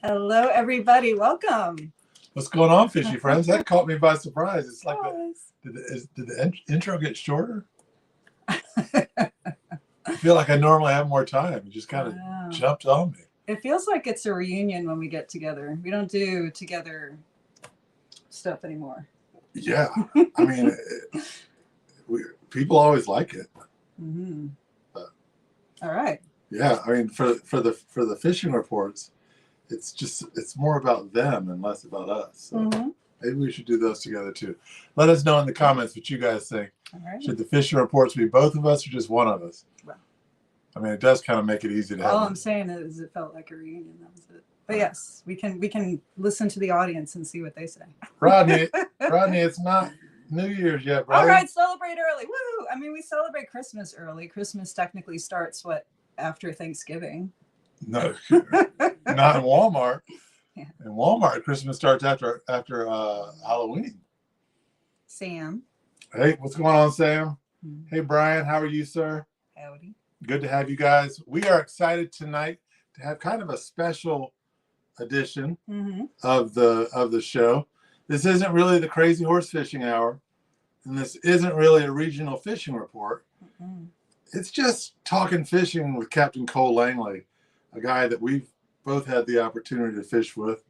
Hello, everybody. Welcome. What's going on, fishy friends? That caught me by surprise. It's like, did the intro get shorter? I feel like I normally have more time. You just kind of jumped on me. It feels like it's a reunion when we get together. We don't do together stuff anymore. Yeah. I mean, people always like it. Mm-hmm. All right. Yeah. I mean, for the fishing reports, it's more about them and less about us. So maybe we should do those together too. Let us know in the comments what you guys think. All right. Should the fishing reports be both of us or just one of us? Well, I mean, it does kind of make it easy to have. All I'm saying is it felt like a reunion. That was it. But yes, we can listen to the audience and see what they say. Rodney, it's not New Year's yet, brother. All right, celebrate early. Woo! I mean, we celebrate Christmas early. Christmas technically starts after Thanksgiving. No, not in Walmart. Yeah. In Walmart, Christmas starts after Halloween. Sam. Hey, what's going on, Sam? Hey, Brian, how are you, sir? Howdy. Good to have you guys. We are excited tonight to have kind of a special edition of the show. This isn't really the Crazy Horse Fishing Hour, and this isn't really a regional fishing report. It's just talking fishing with Captain Cole Langley, a guy that we've both had the opportunity to fish with.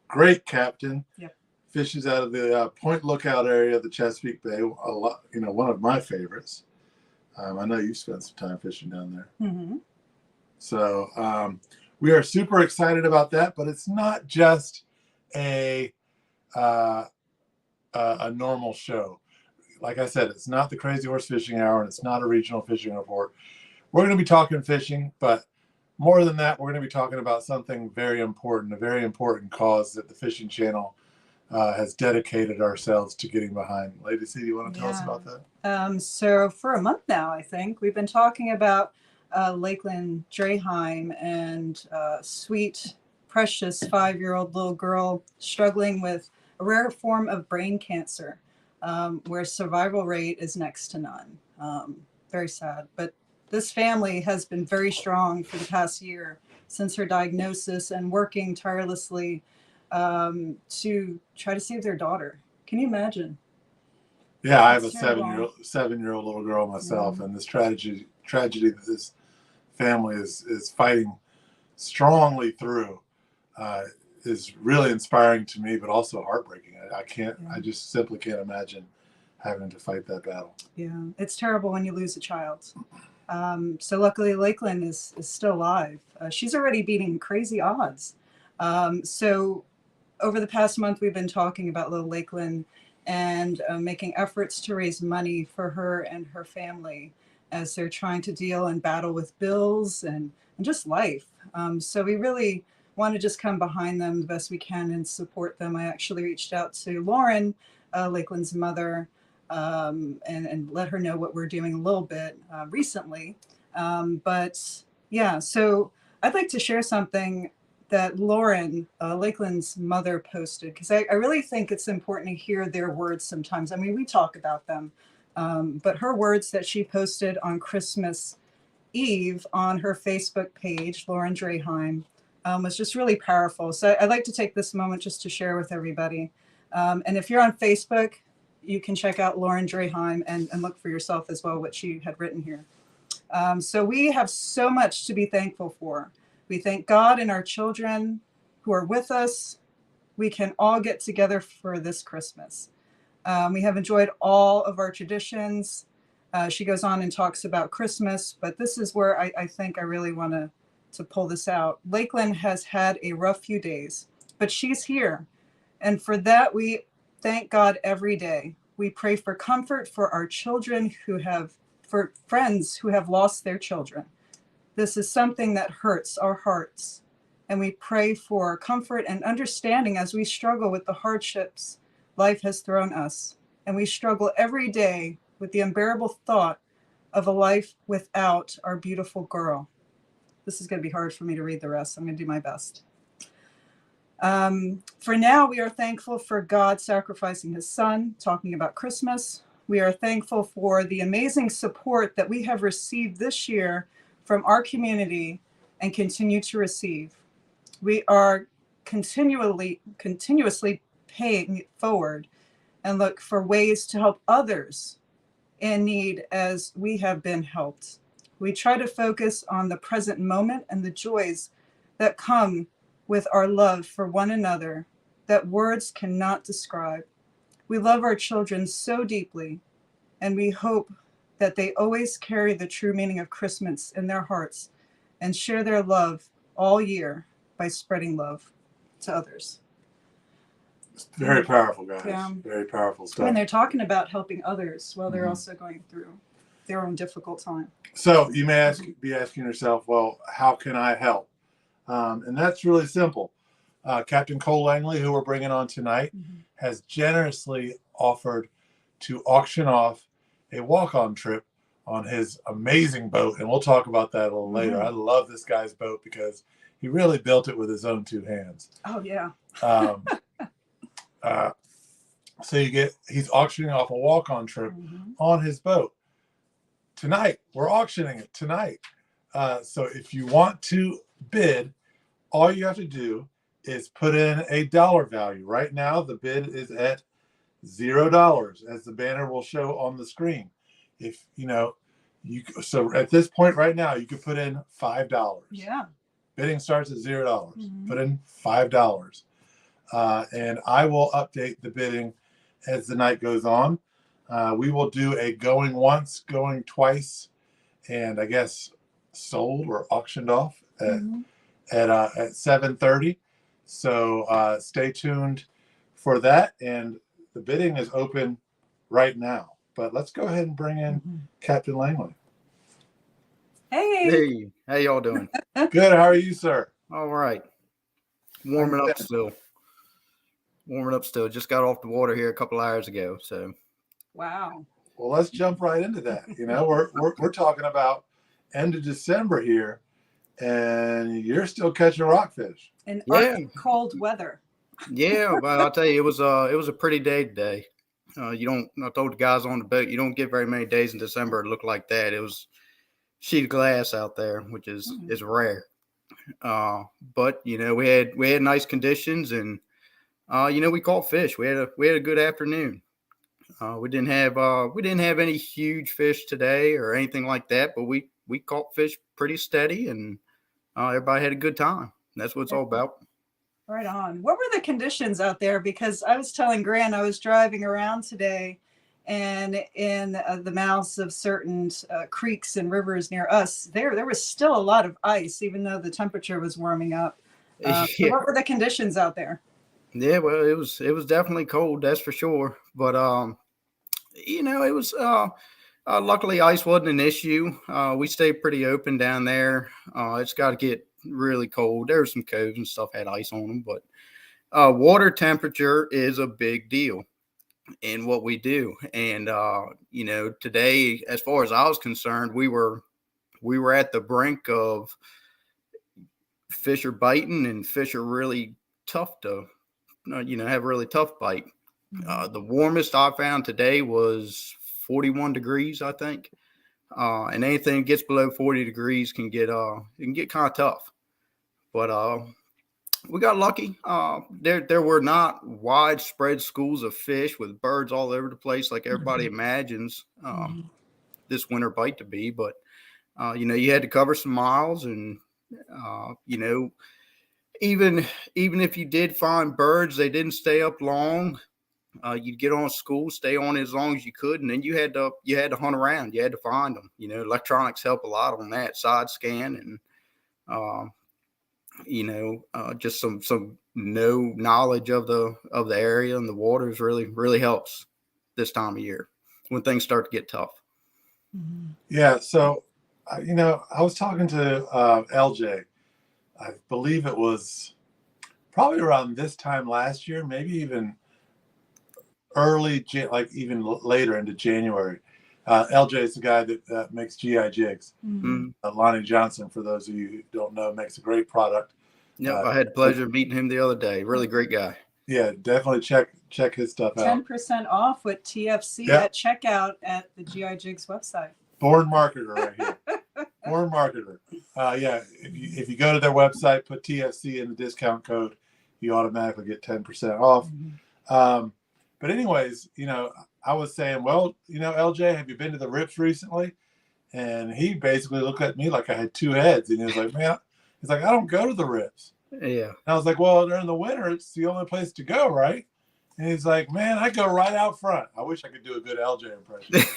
Great captain. Yep. Fishes out of the Point Lookout area of the Chesapeake Bay. A lot, one of my favorites. I know you spent some time fishing down there. So we are super excited about that, but it's not just a normal show. Like I said, it's not the Crazy Horse Fishing Hour, and it's not a regional fishing report. We're going to be talking fishing, but more than that, we're going to be talking about something very important, a very important cause that the Fishing Channel has dedicated ourselves to getting behind. Lady C, do you want to tell us about that? So for a month now, I think, we've been talking about Lakeland Draheim and sweet, precious 5-year-old little girl struggling with a rare form of brain cancer, where survival rate is next to none. Very sad. But this family has been very strong for the past year since her diagnosis and working tirelessly to try to save their daughter. Can you imagine? Yeah, I have a 7-year-old little girl myself, and this tragedy that this family is fighting strongly through is really inspiring to me, but also heartbreaking. I just simply can't imagine having to fight that battle. Yeah, it's terrible when you lose a child. So luckily Lakeland is still alive. She's already beating crazy odds. So over the past month, we've been talking about little Lakeland and making efforts to raise money for her and her family as they're trying to deal and battle with bills and just life. So we really want to just come behind them the best we can and support them. I actually reached out to Lauren, Lakeland's mother, and let her know what we're doing a little bit recently. But yeah, so I'd like to share something that Lauren, Lakeland's mother, posted, because I really think it's important to hear their words sometimes. I mean, we talk about them, but her words that she posted on Christmas Eve on her Facebook page, Lauren Draheim, was just really powerful. So I'd like to take this moment just to share with everybody. And if you're on Facebook, you can check out Lauren Draheim and look for yourself as well what she had written here. So we have so much to be thankful for. We thank God and our children who are with us. We can all get together for this Christmas. We have enjoyed all of our traditions. She goes on and talks about Christmas, but this is where I think I really want to pull this out. Lakeland has had a rough few days, but she's here. And for that, we thank God every day. We pray for comfort for our children for friends who have lost their children. This is something that hurts our hearts. and we pray for comfort and understanding as we struggle with the hardships life has thrown us. And we struggle every day with the unbearable thought of a life without our beautiful girl. This is going to be hard for me to read the rest. I'm going to do my best. For now, we are thankful for God sacrificing his son, talking about Christmas. We are thankful for the amazing support that we have received this year from our community and continue to receive. We are continuously paying it forward and look for ways to help others in need as we have been helped. We try to focus on the present moment and the joys that come with our love for one another that words cannot describe. We love our children so deeply, and we hope that they always carry the true meaning of Christmas in their hearts and share their love all year by spreading love to others. It's very powerful, guys. Yeah. Very powerful stuff. And they're talking about helping others while they're also going through their own difficult time. So you may be asking yourself, well, how can I help? And that's really simple. Captain Cole Langley, who we're bringing on tonight, has generously offered to auction off a walk-on trip on his amazing boat. And we'll talk about that a little later. I love this guy's boat because he really built it with his own two hands. Oh, yeah. So he's auctioning off a walk-on trip on his boat. Tonight, we're auctioning it tonight. So if you want to bid, all you have to do is put in a dollar value. Right now, the bid is at $0, as the banner will show on the screen. If so at this point right now, you could put in $5. Yeah. Bidding starts at $0. Put in $5. And I will update the bidding as the night goes on. We will do a going once, going twice, and I guess sold or auctioned off at 7:30. So stay tuned for that. And the bidding is open right now. But let's go ahead and bring in Captain Langley. Hey, how y'all doing? Good. How are you, sir? All right. Warming up still. Just got off the water here a couple hours ago. So. Wow. Well, let's jump right into that. We're talking about end of December here, and you're still catching rockfish. In Arctic cold weather. Yeah, but I'll tell you, it was a pretty day today. I told the guys on the boat, you don't get very many days in December that look like that. It was sheet of glass out there, which is rare. But we had nice conditions, and we caught fish. We had a good afternoon. We didn't have any huge fish today or anything like that, but we caught fish pretty steady, and everybody had a good time. That's what it's all about. Right on. What were the conditions out there? Because I was telling Grant, I was driving around today, and in the mouths of certain creeks and rivers near us, there was still a lot of ice, even though the temperature was warming up. So what were the conditions out there? Yeah, well, it was definitely cold, that's for sure. But it was luckily ice wasn't an issue. We stayed pretty open down there. It's got to get really cold. There were some coves and stuff had ice on them, but water temperature is a big deal in what we do. And today, as far as I was concerned, we were at the brink of fish are biting, and fish are really tough to have a really tough bite. The warmest I found today was 41 degrees, I think. And anything that gets below 40 degrees can get kind of tough. But we got lucky. There were not widespread schools of fish with birds all over the place like everybody imagines this winter bite to be. But you had to cover some miles, and even if you did find birds, they didn't stay up long. You'd get on school, stay on as long as you could, and then you had to hunt around. You had to find them. Electronics help a lot on that, side scan, and just some knowledge of the area and the waters really helps this time of year when things start to get tough. Yeah. So, I was talking to LJ I believe it was probably around this time last year, maybe even like even later into January. LJ is the guy that makes GI jigs. Mm-hmm. Lonnie Johnson, for those of you who don't know, makes a great product. Yep, I had the pleasure of meeting him the other day. Really great guy. Yeah, definitely check his stuff out. 10% off with TFC Yep. at checkout at the GI Jigs website. Born marketer right here. Born marketer. Yeah, if you go to their website, put TFC in the discount code, you automatically get 10% off. But anyways, I was saying, well, LJ, have you been to the Rips recently? And he basically looked at me like I had two heads. And he was like, man, he's like, I don't go to the Rips. Yeah. And I was like, well, during the winter, it's the only place to go, right? And he's like, man, I go right out front. I wish I could do a good LJ impression.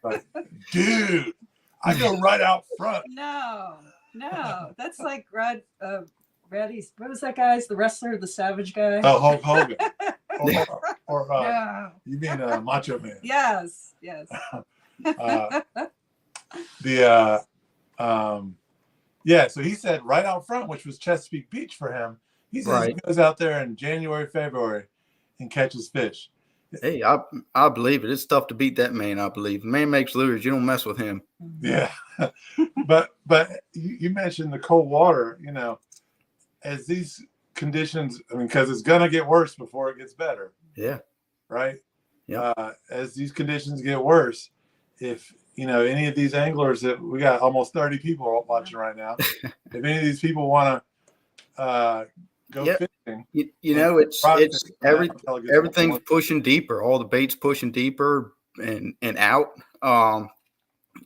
Like, dude, I go right out front. No, that's like Reddy's. What was that guy's? The wrestler, the Savage guy. Oh, Hulk Hogan. or No. You mean Macho Man? Yes. Yeah. So he said right out front, which was Chesapeake Beach for him. He says he goes out there in January, February, and catches fish. Hey, I believe it. It's tough to beat that man. I believe the man makes lures. You don't mess with him. Yeah, but you mentioned the cold water. As these conditions, I mean, because it's gonna get worse before it gets better. Yeah. Right. Yeah. As these conditions get worse, if any of these anglers that we got almost 30 people watching right now, if any of these people want to go fishing, it's everything's pushing deeper. All the bait's pushing deeper and out.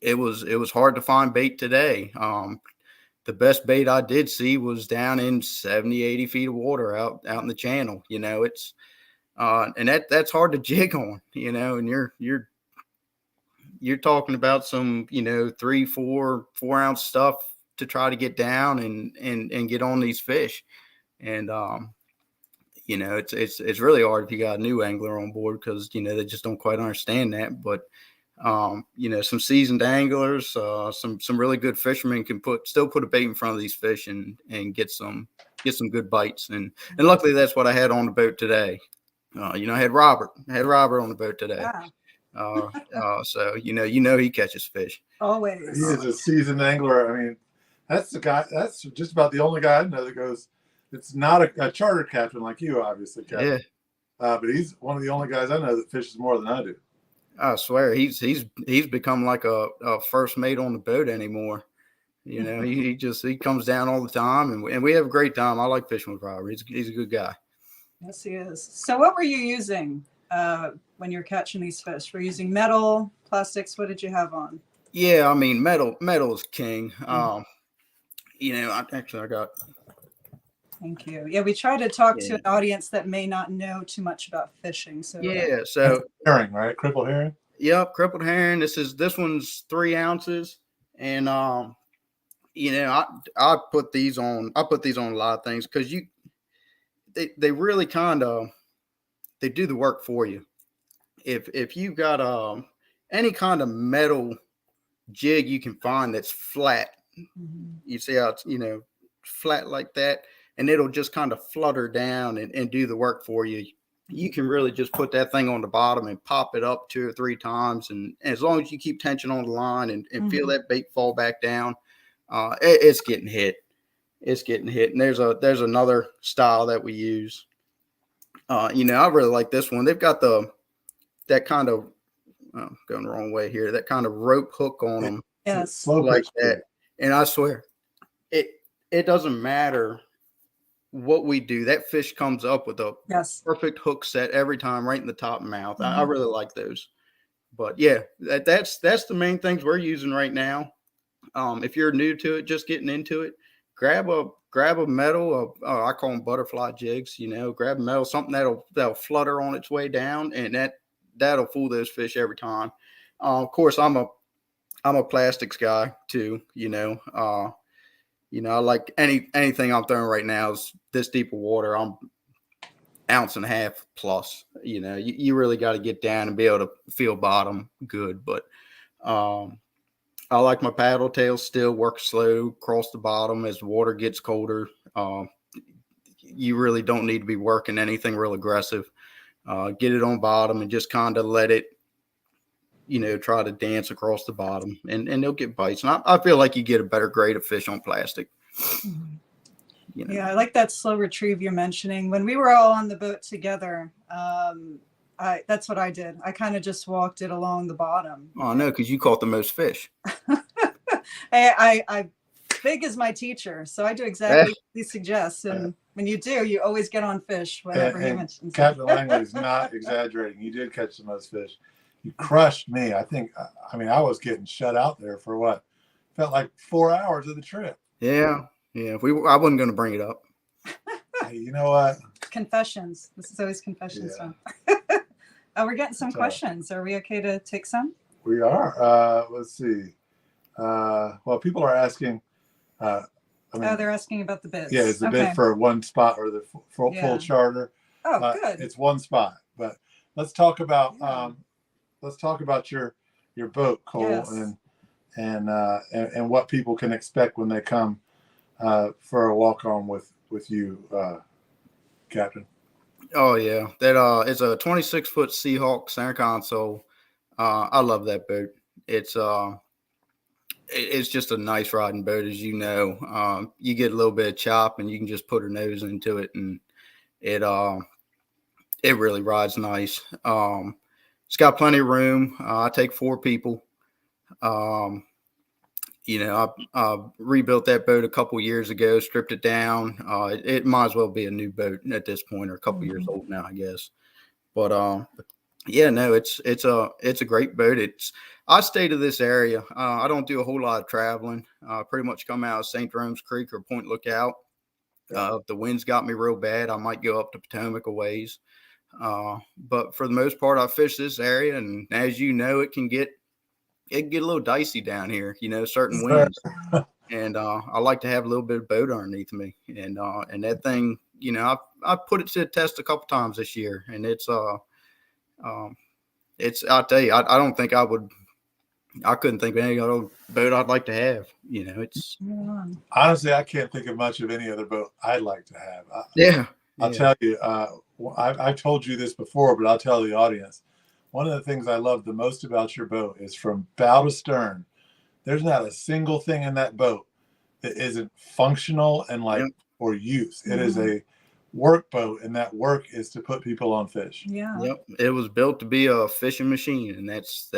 It was hard to find bait today. The best bait I did see was down in 70, 80 feet of water out in the channel. It's and that's hard to jig on. And you're talking about some 3-4 ounce stuff to try to get down and get on these fish. And it's really hard if you got a new angler on board because they just don't quite understand that. But some seasoned anglers, some really good fishermen can still put a bait in front of these fish and get some good bites. And luckily that's what I had on the boat today. I had Robert on the boat today. So he catches fish always. He is a seasoned angler. I mean, that's the guy. That's just about the only guy I know that goes. It's not a charter captain like you, obviously, Captain. Yeah. But he's one of the only guys I know that fishes more than I do. I swear he's become like a first mate on the boat anymore. He comes down all the time and we have a great time. I like fishing with Robert. He's a good guy. Yes, he is. So what were you using when you're catching these fish? Were you using metal, plastics? What did you have on? Yeah, I mean metal is king. I got. Thank you. Yeah, we try to talk to an audience that may not know too much about fishing. So so herring, right? Crippled herring. Yep, crippled herring. This one's 3 ounces, and I put these on. I put these on a lot of things because they really they do the work for you. If you've got any kind of metal jig you can find that's flat, you see how it's flat like that. And it'll just kind of flutter down and do the work for you. You can really just put that thing on the bottom and pop it up 2 or 3 times. And as long as you keep tension on the line and feel that bait fall back down, it's getting hit. It's getting hit. And there's another style that we use. I really like this one. They've got that kind of going the wrong way here. That kind of rope hook on them. Yes. Slow like pitch. that. And I swear, it doesn't matter what we do. That fish comes up with a perfect hook set every time, right in the top mouth. I really like those. But yeah, that's the main things we're using right now. If you're new to it, just getting into it, grab a metal. I call them butterfly jigs. Grab a metal, something that'll flutter on its way down, and that'll fool those fish every time. Of course, I'm a plastics guy too. I like anything I'm throwing right now is this deep of water. I'm 1.5 ounces plus. You really got to get down and be able to feel bottom good. But I like my paddle tail still, work slow across the bottom as the water gets colder. You really don't need to be working anything real aggressive. Get it on bottom and just kind of let it, try to dance across the bottom, and they'll get bites. And I feel like you get a better grade of fish on plastic. Mm-hmm. Yeah, I like that slow retrieve you're mentioning. When we were all on the boat together, that's what I did. I kind of just walked it along the bottom. Oh, no, because you caught the most fish. I Big is my teacher, so I do exactly what he suggests. And when you do, you always get on fish whenever he mentions Captain Langley is not exaggerating. You did catch the most fish. You crushed me. I I was getting shut out there for what felt like 4 hours of the trip. Yeah. I wasn't going to bring it up. Hey, you know what? Confessions. This is always confessions time. We're getting some questions. Are we okay to take some? We are. Let's see. Well, people are asking. They're asking about the bids. Yeah, is the bid for one spot or the full charter? Oh, good. It's one spot. But let's talk about your boat, Cole, and what people can expect when they come for a walk on with you, Captain. Oh yeah, that it's a 26-foot Seahawk center console. I love that boat. It's just a nice riding boat, as you know. You get a little bit of chop, and you can just put her nose into it, and it really rides nice. It's got plenty of room. I take 4 people. I rebuilt that boat a couple years ago, stripped it down. It might as well be a new boat at this point, or a couple years old now, I guess. But it's a great boat. I stay to this area. I don't do a whole lot of traveling. Pretty much come out of St. Jerome's Creek or Point Lookout. If the wind's got me real bad, I might go up to Potomac a ways. But for the most part, I fish this area, and as you know, it can get a little dicey down here, certain winds. And I like to have a little bit of boat underneath me. And that thing, I put it to the test a couple times this year, and I'll tell you, I don't think I couldn't think of any other boat I'd like to have. Honestly, I can't think of much of any other boat I'd like to have. I'll tell you, I've told you this before, but I'll tell the audience. One of the things I love the most about your boat is from bow to stern, there's not a single thing in that boat that isn't functional and for use. It is a work boat, and that work is to put people on fish. Yeah. Yep. It was built to be a fishing machine, and that's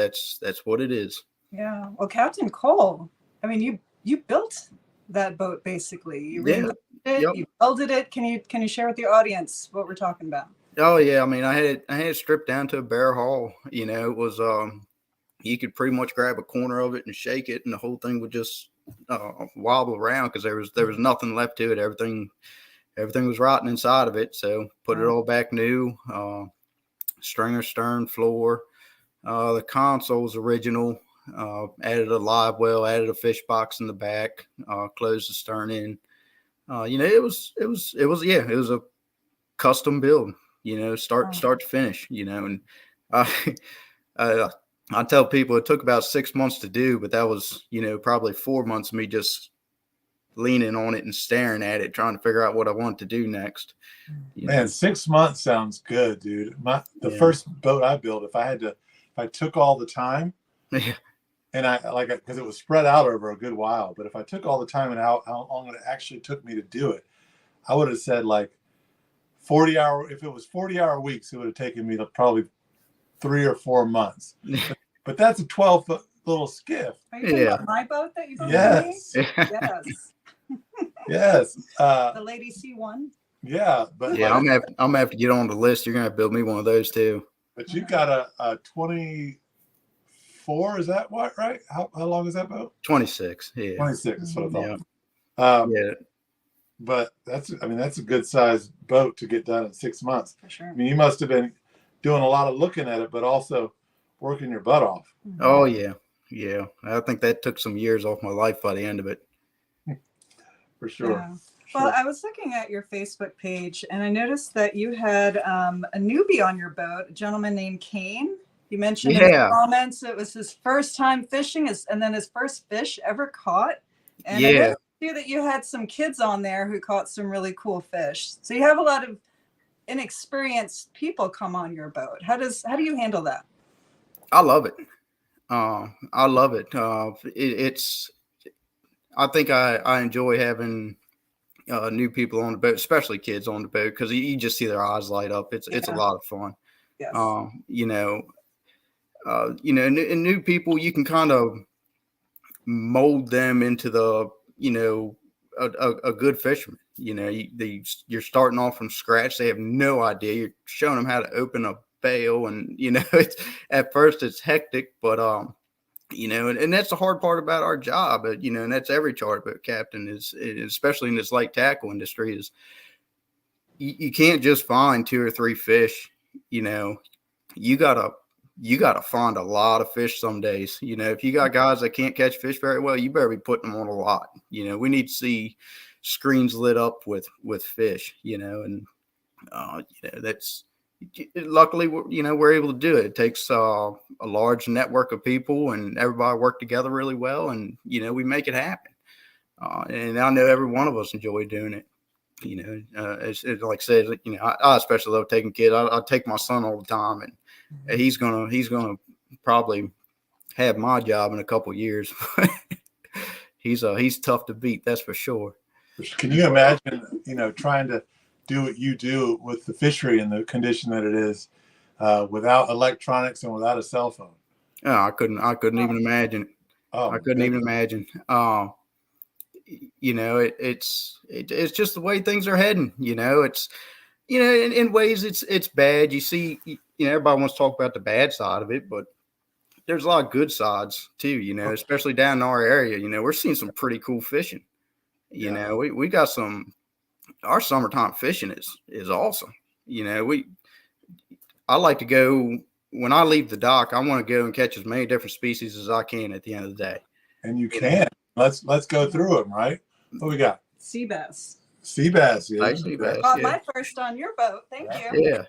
what it is. Yeah. Well, Captain Cole, I mean, you built that boat basically. You reinvented it. You welded it. Can you share with the audience what we're talking about? Oh yeah, I mean, I had it stripped down to a bare hull. It was you could pretty much grab a corner of it and shake it, and the whole thing would just wobble around because there was nothing left to it. Everything was rotten inside of it. So put it all back new. Stringer stern floor. The console's original. Added a live well. Added a fish box in the back. Closed the stern in. It was a custom build. Start to finish. And I tell people it took about 6 months to do, but that was probably 4 months of me just leaning on it and staring at it, trying to figure out what I want to do next. Man, 6 months sounds good, dude. The first boat I built, if I took all the time, and because it was spread out over a good while, but if I took all the time and how long it actually took me to do it, I would have said like 40 hour. If it was 40-hour weeks, it would have taken me probably 3 or 4 months. But that's a 12-foot little skiff. Are you talking about my boat that you built? Yes. Yes. Yes. The Lady C1. Yeah, but I'm gonna have to get on the list. You're gonna have to build me one of those too. But you've got a 24. Is that what? Right? How long is that boat? 26. Yeah. 26 is what I thought. But that's a good sized boat to get done in 6 months. For sure. I mean, you must have been doing a lot of looking at it, but also working your butt off. Oh yeah. I think that took some years off my life by the end of it. For sure. Yeah. Well, I was looking at your Facebook page, and I noticed that you had a newbie on your boat, a gentleman named Kane. He mentioned in the Yeah. comments it was his first time fishing, and then his first fish ever caught. And I Yeah. noticed too that you had some kids on there who caught some really cool fish. So you have a lot of inexperienced people come on your boat. How do you handle that? I love it. I love it. It's. I think I enjoy having new people on the boat, especially kids on the boat, because you just see their eyes light up. It's a lot of fun. Yes. And new people, you can kind of mold them into a good fisherman. You're starting off from scratch. They have no idea. You're showing them how to open a bail, and it's at first it's hectic, but and that's the hard part about our job. And that's every charter boat captain is, especially in this light tackle industry, is you can't just find 2 or 3 fish. You gotta find a lot of fish some days. If you got guys that can't catch fish very well, you better be putting them on a lot. We need to see screens lit up with fish. And that's luckily we're able to do it. It takes a large network of people, and everybody work together really well, and we make it happen. And I know every one of us enjoy doing it. It's like I said, I especially love taking kids. I take my son all the time, and he's gonna probably have my job in a couple of years. He's tough to beat, that's for sure. Can you imagine, trying to do what you do with the fishery in the condition that it is, without electronics and without a cell phone? Oh, I couldn't even imagine. I couldn't even imagine. It's just the way things are heading. It's in ways it's bad. You see, everybody wants to talk about the bad side of it, but there's a lot of good sides too. Especially down in our area. We're seeing some pretty cool fishing. We got some. Our summertime fishing is awesome. I like to go when I leave the dock. I want to go and catch as many different species as I can at the end of the day. And you can. Let's go through them, right? What we got? Sea bass. Sea bass. Yeah. Sea bass. Caught my first on your boat. Thank you.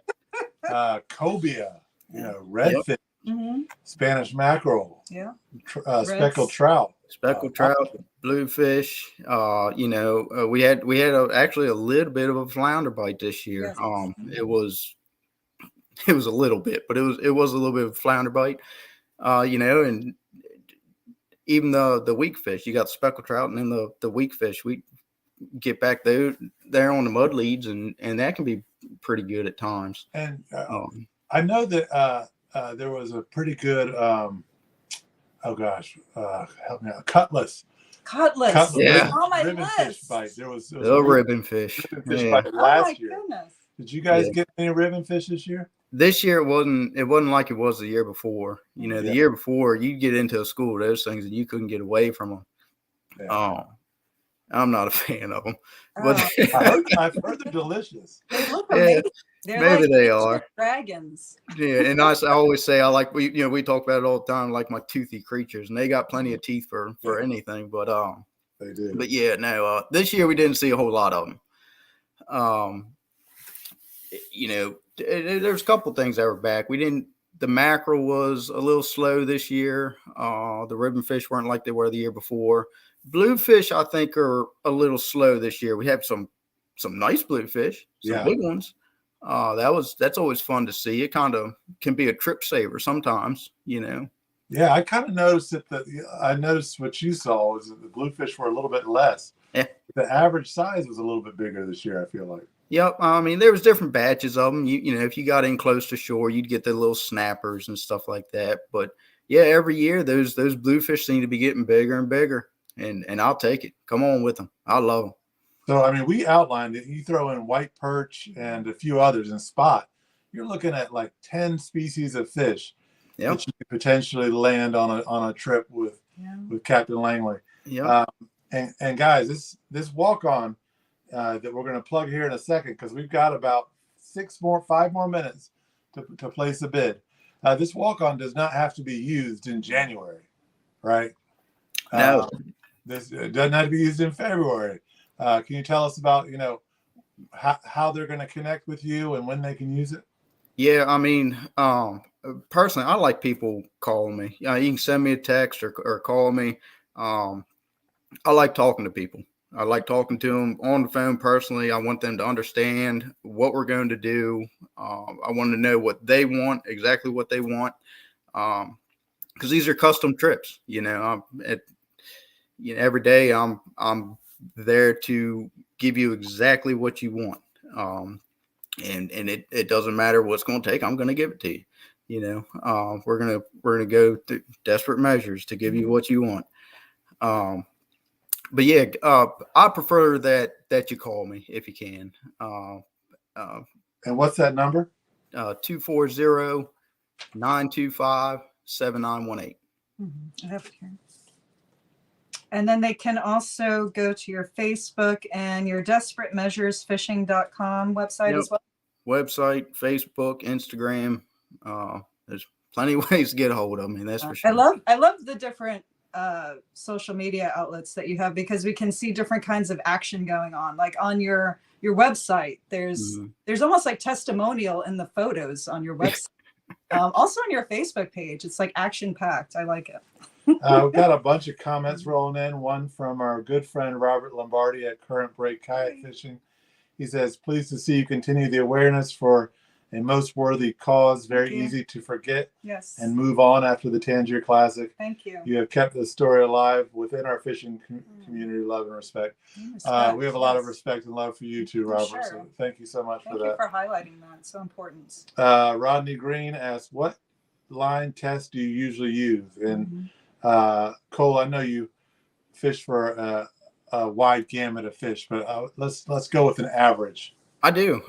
Yeah. Cobia. Redfish. Mm-hmm. Spanish mackerel. Yeah. Speckled trout. Speckled trout, bluefish. We had actually a little bit of a flounder bite this year. Yes. It was a little bit, but it was a little bit of a flounder bite. And even the weak fish, you got the speckled trout, and then the weak fish. We get back there on the mud leads, and that can be pretty good at times. And I know that there was a pretty good. Help me out. Cutlass. Yeah. On my ribbon list. Fish bite. There was a ribbon fish. Bite last year. Goodness. Did you guys get any ribbon fish this year? This year it wasn't like it was the year before. The year before you get into a school of those things and you couldn't get away from them. Yeah. I'm not a fan of them. But I've heard they're delicious. They look amazing. Maybe they are dragons. Yeah, and I always say I like we talk about it all the time, like my toothy creatures, and they got plenty of teeth for anything. But they do. But yeah, no. This year we didn't see a whole lot of them. There's a couple things that were back. The mackerel was a little slow this year. The ribbon fish weren't like they were the year before. Bluefish, I think, are a little slow this year. We have some nice bluefish, some big ones. That's always fun to see. It kind of can be a trip saver sometimes, Yeah, I kind of noticed I noticed what you saw was that the bluefish were a little bit less. Yeah. The average size was a little bit bigger this year, I feel like. Yep. I mean, there was different batches of them. If you got in close to shore, you'd get the little snappers and stuff like that. But yeah, every year those bluefish seem to be getting bigger and bigger, and I'll take it. Come on with them. I love them. So, I mean, we outlined it. You throw in white perch and a few others in spot, you're looking at like 10 species of fish that you could potentially land on a trip with Captain Langley. Yeah. And guys, this walk-on that we're going to plug here in a second, because we've got about 5 more minutes to place a bid. This walk-on does not have to be used in January, right? No. This doesn't have to be used in February. Can you tell us about, how they're going to connect with you and when they can use it? Yeah, I mean, personally, I like people calling me. You can send me a text or call me. I like talking to people. I like talking to them on the phone personally. I want them to understand what we're going to do. I want to know what they want, exactly what they want. Because these are custom trips, every day I'm there to give you exactly what you want. And it doesn't matter what's going to take. I'm going to give it to you. We're gonna go through desperate measures to give you what you want. But yeah, I prefer that you call me if you can. And what's that number? 240-925-7918. I have it here. And then they can also go to your Facebook and your desperatemeasuresfishing.com website as well. Website, Facebook, Instagram. There's plenty of ways to get a hold of me. That's for sure. I love the different social media outlets that you have, because we can see different kinds of action going on. Like on your website, there's almost like testimonial in the photos on your website. Also on your Facebook page, it's like action packed. I like it. We've got a bunch of comments rolling in. One from our good friend Robert Lombardi at Current Break Kayak Fishing. He says, pleased to see you continue the awareness for a most worthy cause. Very easy to forget and move on after the Tangier Classic. Thank you. You have kept the story alive within our fishing community. Love and respect. We have a lot of respect and love for you too, Robert. Sure. So thank you so much for that. Thank you for highlighting that. It's so important. Rodney Green asks, what line test do you usually use? And Cole, I know you fish for a wide gamut of fish, but let's go with an average. I do.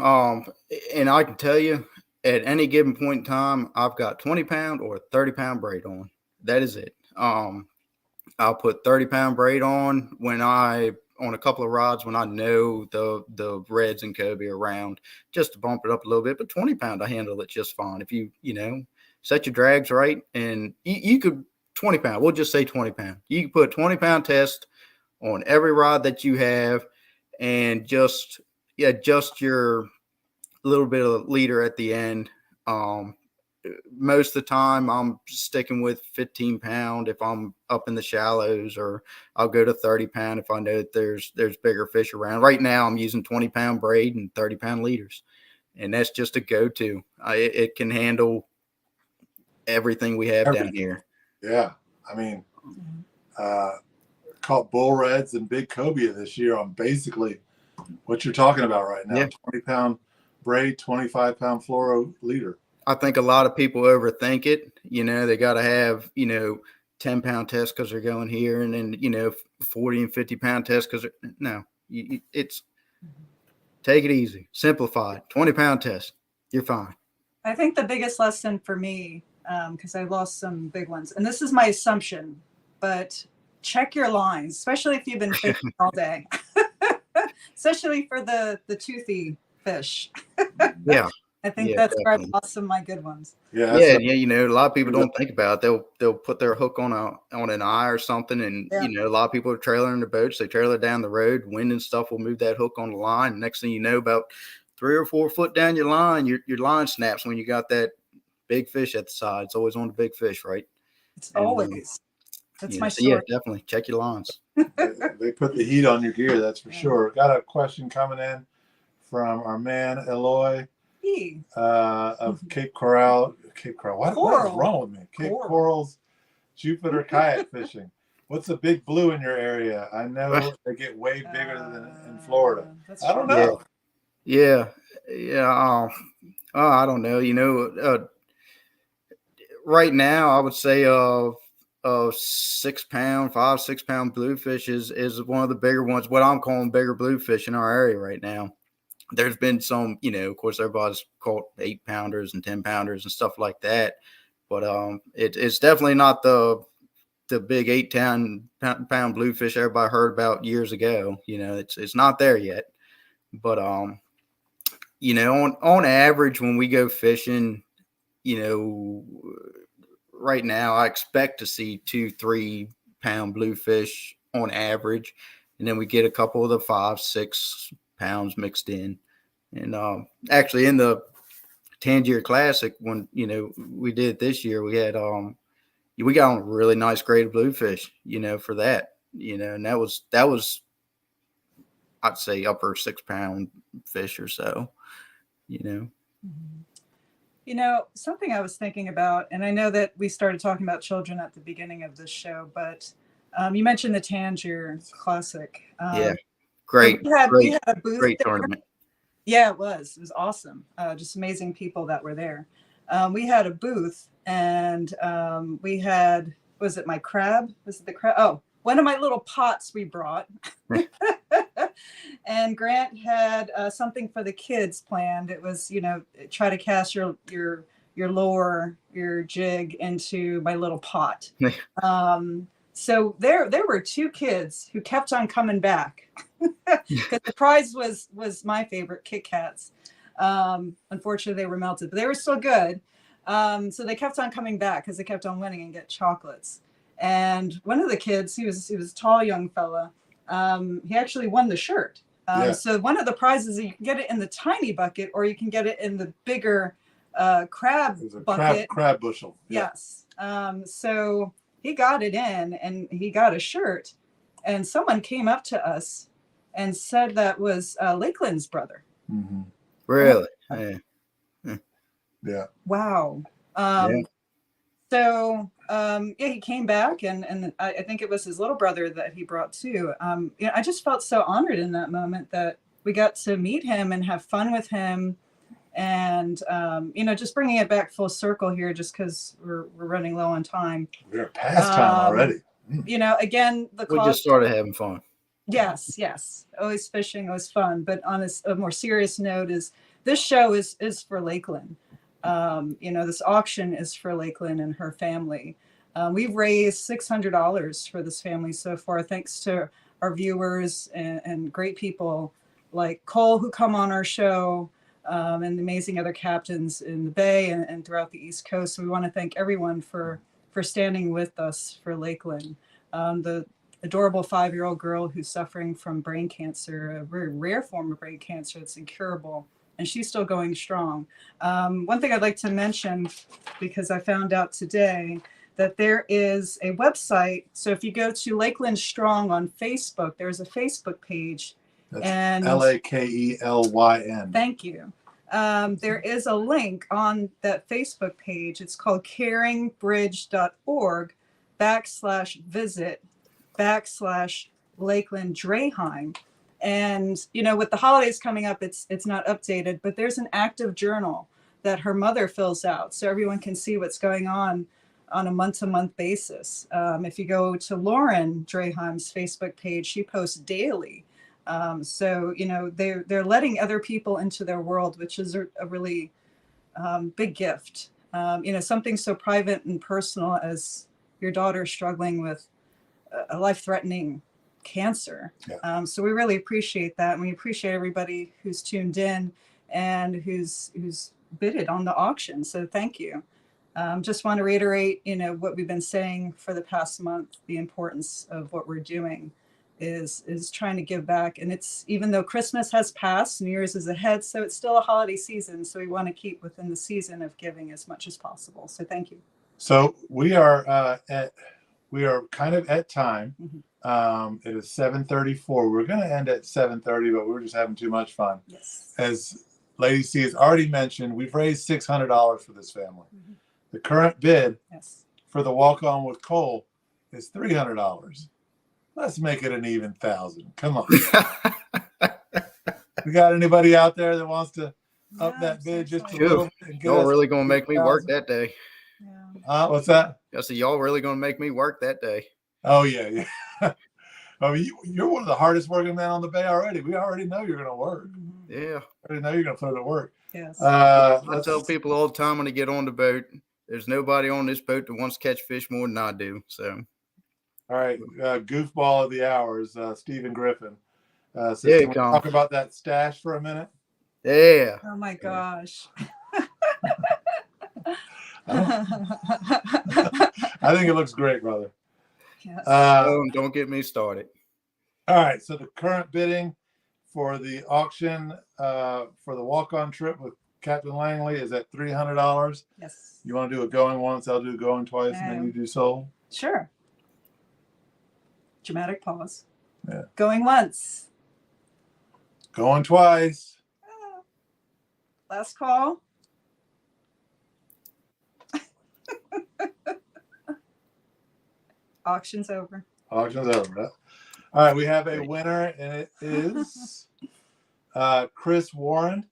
And I can tell you, at any given point in time, I've got 20-pound or 30-pound braid on. That is it. I'll put 30-pound braid on on a couple of rods when I know the reds and Kobe are around, just to bump it up a little bit. But 20-pound, I handle it just fine. If you set your drags right, and you could 20-pound. We'll just say 20-pound. You can put 20-pound test on every rod that you have, and just your little bit of leader at the end. Most of the time I'm sticking with 15-pound if I'm up in the shallows, or I'll go to 30-pound if I know that there's bigger fish around. Right now I'm using 20-pound braid and 30-pound leaders, and that's just a go-to. It can handle everything we have down here. Yeah, I mean, caught bull reds and big cobia this year on basically what you're talking about right now. 20-pound braid, 25-pound fluoro leader. I think a lot of people overthink it. They got to have 10-pound tests because they're going here, and then 40 and 50-pound tests because it's take it easy, simplify. 20-pound test, you're fine. I think the biggest lesson for me, because I lost some big ones, and this is my assumption, but check your lines, especially if you've been fishing all day, especially for the toothy fish. Yeah. I think that's where I lost some of my good ones. Yeah. A lot of people don't think about it. They'll put their hook on an eye or something, and a lot of people are trailing their boats. They trailer down the road, wind and stuff will move that hook on the line. And next thing you know, about 3 or 4 foot down your line, your line snaps when you got that big fish at the side. It's always on the big fish, right? It's always. That's my story. Yeah, definitely check your lines. They put the heat on your gear, that's for sure. Got a question coming in from our man Eloy of Cape Coral. What is wrong with me? Cape Coral's Jupiter kayak fishing. What's the big blue in your area? I know they get way bigger than in Florida. I don't know. Yeah. I don't know. Right now, I would say 6-pound, 5-6-pound bluefish is one of the bigger ones. What I'm calling bigger bluefish in our area right now. There's been some, of course, everybody's caught 8-pounders and 10-pounders and stuff like that. But it's definitely not the big 8-pound bluefish everybody heard about years ago. It's not there yet. But on average, when we go fishing, right now I expect to see 2-3-pound bluefish on average, and then we get a couple of the 5-6 pounds mixed in. And actually in the Tangier Classic, when we did it this year, we had we got on a really nice grade of bluefish, for that, and that was I'd say upper 6 pound fish or so, Mhm. Something I was thinking about, and I know that we started talking about children at the beginning of this show, but you mentioned the Tangier Classic. Yeah, great, we had a booth great there. tournament. Yeah, it was awesome. Just amazing people that were there. We had a booth, and we had, was it my crab? Was it the crab? Oh, one of my little pots we brought. And Grant had something for the kids planned. It was, try to cast your lure, your jig into my little pot. So there were 2 kids who kept on coming back because the prize was my favorite, Kit Kats. Unfortunately, they were melted, but they were still good. So they kept on coming back because they kept on winning and get chocolates. And one of the kids, he was a tall young fella. He actually won the shirt. So one of the prizes, you can get it in the tiny bucket, or you can get it in the bigger crab bucket. Crab bushel. Yeah. Yes. So he got it in, and he got a shirt. And someone came up to us and said that was Lakeland's brother. Mm-hmm. Really? Yeah. Wow. So he came back, and I think it was his little brother that he brought too. I just felt so honored in that moment that we got to meet him and have fun with him, and just bringing it back full circle here, just because we're running low on time. We're past time already. Again, the we cost, just started having fun. Yes. Always fishing, always fun. But on a more serious note, this show is for Lakeland. This auction is for Lakeland and her family. We've raised $600 for this family so far, thanks to our viewers and great people like Cole, who come on our show, and the amazing other captains in the Bay and throughout the East Coast. So we want to thank everyone for standing with us for Lakeland. The adorable 5-year-old girl who's suffering from brain cancer, a very rare form of brain cancer that's incurable, and she's still going strong. One thing I'd like to mention, because I found out today that there is a website. So if you go to Lakeland Strong on Facebook, there's a Facebook page. That's LAKELYN. Thank you. There is a link on that Facebook page. It's called caringbridge.org/visit/Lakeland Draheim. And, with the holidays coming up, it's not updated, but there's an active journal that her mother fills out so everyone can see what's going on a month-to-month basis. If you go to Lauren Draheim's Facebook page, she posts daily. So, they're letting other people into their world, which is a really big gift. Something so private and personal as your daughter struggling with a life-threatening cancer. Yeah. So we really appreciate that. And we appreciate everybody who's tuned in and who's bidded on the auction. So thank you. Just want to reiterate, what we've been saying for the past month. The importance of what we're doing is trying to give back. And it's, even though Christmas has passed, New Year's is ahead, so it's still a holiday season. So we want to keep within the season of giving as much as possible. So thank you. So we are kind of at time. Mm-hmm. It is 7:34. We're going to end at 7:30, but we're just having too much fun. Yes. As Lady C has already mentioned, we've raised $600 for this family. Mm-hmm. The current bid Yes. for the walk-on with Cole is $300. Let's make it an even 1,000. Come on. We got anybody out there that wants to up that bid just a little bit? Y'all really going to make me work that day. Yeah. What's that? I said, y'all really going to make me work that day. Oh, yeah. I mean, you're one of the hardest working men on the Bay already. We already know you're going to work. Mm-hmm. Yeah. I already know you're going to put it to work. Yes. I tell people all the time when they get on the boat, there's nobody on this boat that wants to catch fish more than I do. So, all right, goofball of the hour is Stephen Griffin. So yeah, can we talk about that stash for a minute? Yeah. Oh my gosh. I think it looks great, brother. Yes. Don't get me started. All right, so the current bidding for the auction for the walk-on trip with Captain Langley is at $300. Yes. You want to do a going once, I'll do going twice, and then you do sold? Sure. Dramatic pause. Yeah. Going once. Going twice. Last call. Auction's over. Auction's over. All right, we have a winner, and it is Chris Warren.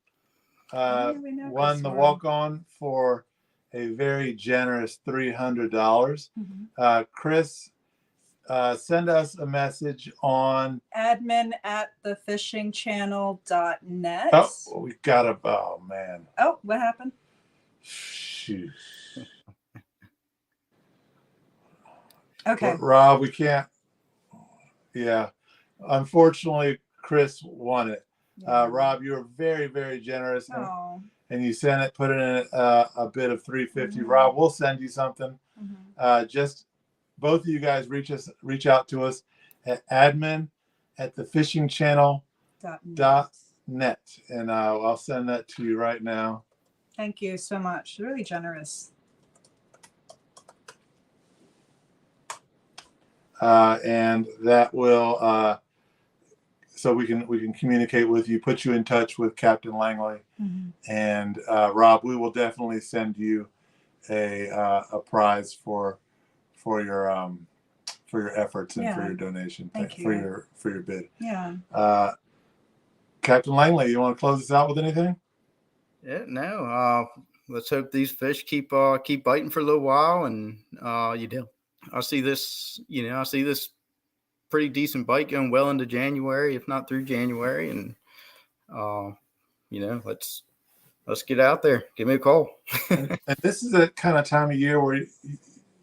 Won the walk-on for a very generous $300. Chris, send us a message on admin@thefishingchannel.net. Oh, we got a. Oh man. Oh, what happened? Shoot. Okay. But Rob, we can't. Yeah, unfortunately, Chris won it. Rob, you were very, very generous, and you sent it, put it in a bid of $350. Rob, we'll send you something. Just both of you guys reach out to us at admin@thefishingchannel.net, and I'll send that to you right now. Thank you so much. Really generous. And that will so we can communicate with you, put you in touch with Captain Langley, and Rob, we will definitely send you a prize for your efforts and for your donation. Thank you. For your bid. Yeah. Captain Langley, you want to close this out with anything? Yeah, no. Let's hope these fish keep biting for a little while, and I see this pretty decent bite going well into January, if not through January, and let's get out there. Give me a call. and this is the kind of time of year where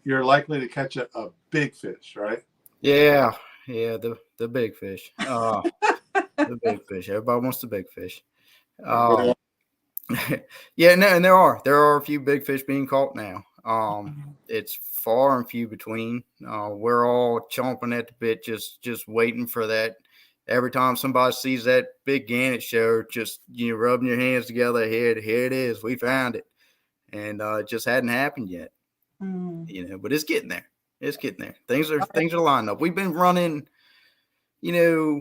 you're likely to catch a big fish, right? Yeah, the big fish. The big fish. Everybody wants the big fish. Yeah, no, and there are a few big fish being caught now. It's far and few between. We're all chomping at the bit, just waiting for that. Every time somebody sees that big gannet show, just rubbing your hands together. Here it is. We found it, and it just hadn't happened yet. But it's getting there. It's getting there. Things are lined up. We've been running, a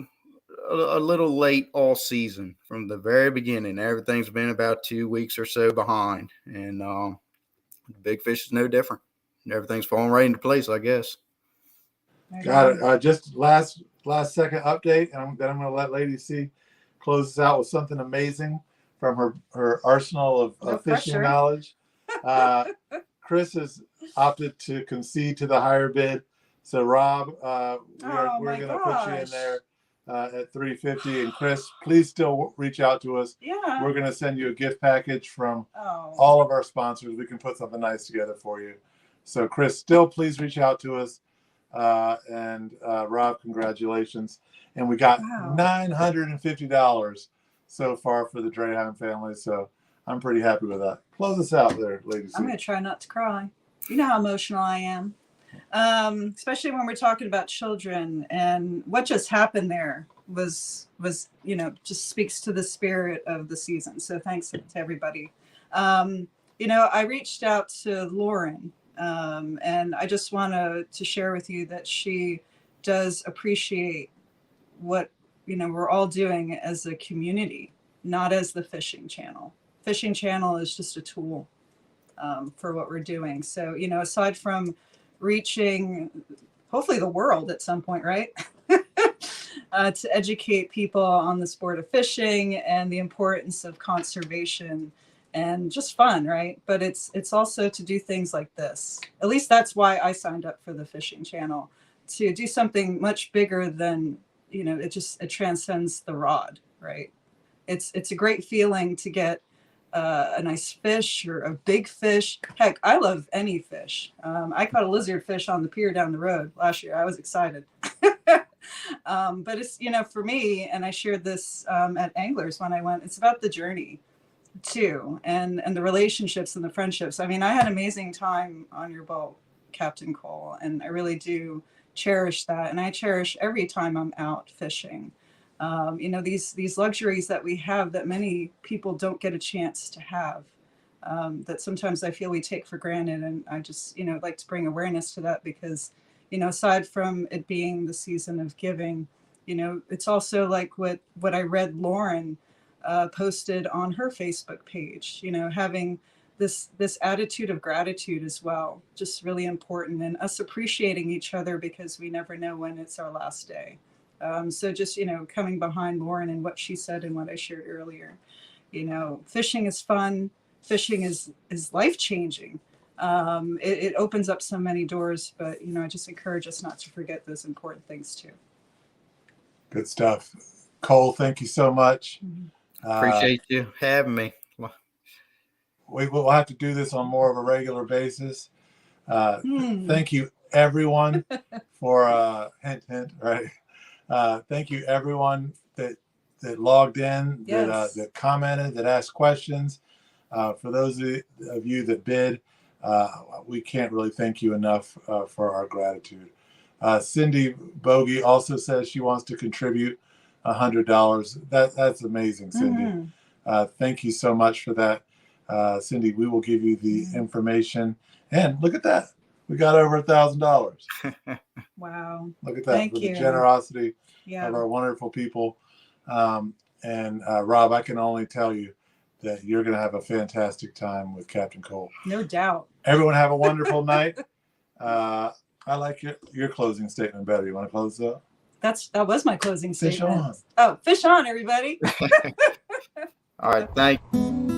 little late all season from the very beginning. Everything's been about 2 weeks or so behind, and the big fish is no different. Everything's falling right into place, I guess. Got it. Just last second update, and then I'm going to let Lady C close this out with something amazing from her arsenal of fishing knowledge. Chris has opted to concede to the higher bid, so Rob, we're going to put you in there at $350. And Chris, please still reach out to us. Yeah. We're going to send you a gift package from all of our sponsors. We can put something nice together for you. So Chris, still please reach out to us. And Rob, congratulations. And we got $950 so far for the Draheim family. So I'm pretty happy with that. Close us out there, ladies. I'm going to try not to cry. You know how emotional I am. Especially when we're talking about children, and what just happened there was just speaks to the spirit of the season. So thanks to everybody. I reached out to Lauren, and I just want to share with you that she does appreciate what we're all doing as a community, not as the fishing channel. Fishing channel is just a tool for what we're doing. So aside from reaching hopefully the world at some point, right? To educate people on the sport of fishing and the importance of conservation and just fun, right? But it's also to do things like this. At least that's why I signed up for the fishing channel, to do something much bigger than, it transcends the rod, right? It's a great feeling to get a nice fish or a big fish. Heck, I love any fish. I caught a lizard fish on the pier down the road last year. I was excited. But it's, for me, and I shared this at Anglers when I went, it's about the journey too, and the relationships and the friendships. I mean, I had an amazing time on your boat, Captain Cole, and I really do cherish that. And I cherish every time I'm out fishing. These luxuries that we have that many people don't get a chance to have, that sometimes I feel we take for granted. And I just, like to bring awareness to that because, aside from it being the season of giving, it's also like what I read Lauren posted on her Facebook page, having this attitude of gratitude as well, just really important, and us appreciating each other because we never know when it's our last day. So just, coming behind Lauren and what she said and what I shared earlier, fishing is fun. Fishing is life-changing. It opens up so many doors, but, I just encourage us not to forget those important things too. Good stuff. Cole, thank you so much. Appreciate you having me. We'll have to do this on more of a regular basis. Thank you, everyone, for hint, right? Thank you, everyone that logged in, Yes. that commented, that asked questions. For those of you that bid, we can't really thank you enough for our gratitude. Cindy Bogey also says she wants to contribute $100. That's amazing, Cindy. Thank you so much for that. Cindy, we will give you the information. And look at that. We got over $1,000. Wow. Look at that. Thank for you. The generosity Yeah. of our wonderful people. And Rob, I can only tell you that you're going to have a fantastic time with Captain Cole. No doubt. Everyone have a wonderful night. I like your closing statement better. You want to close up? That was my closing statement. Fish on. Oh, fish on, everybody. All right. Thank you.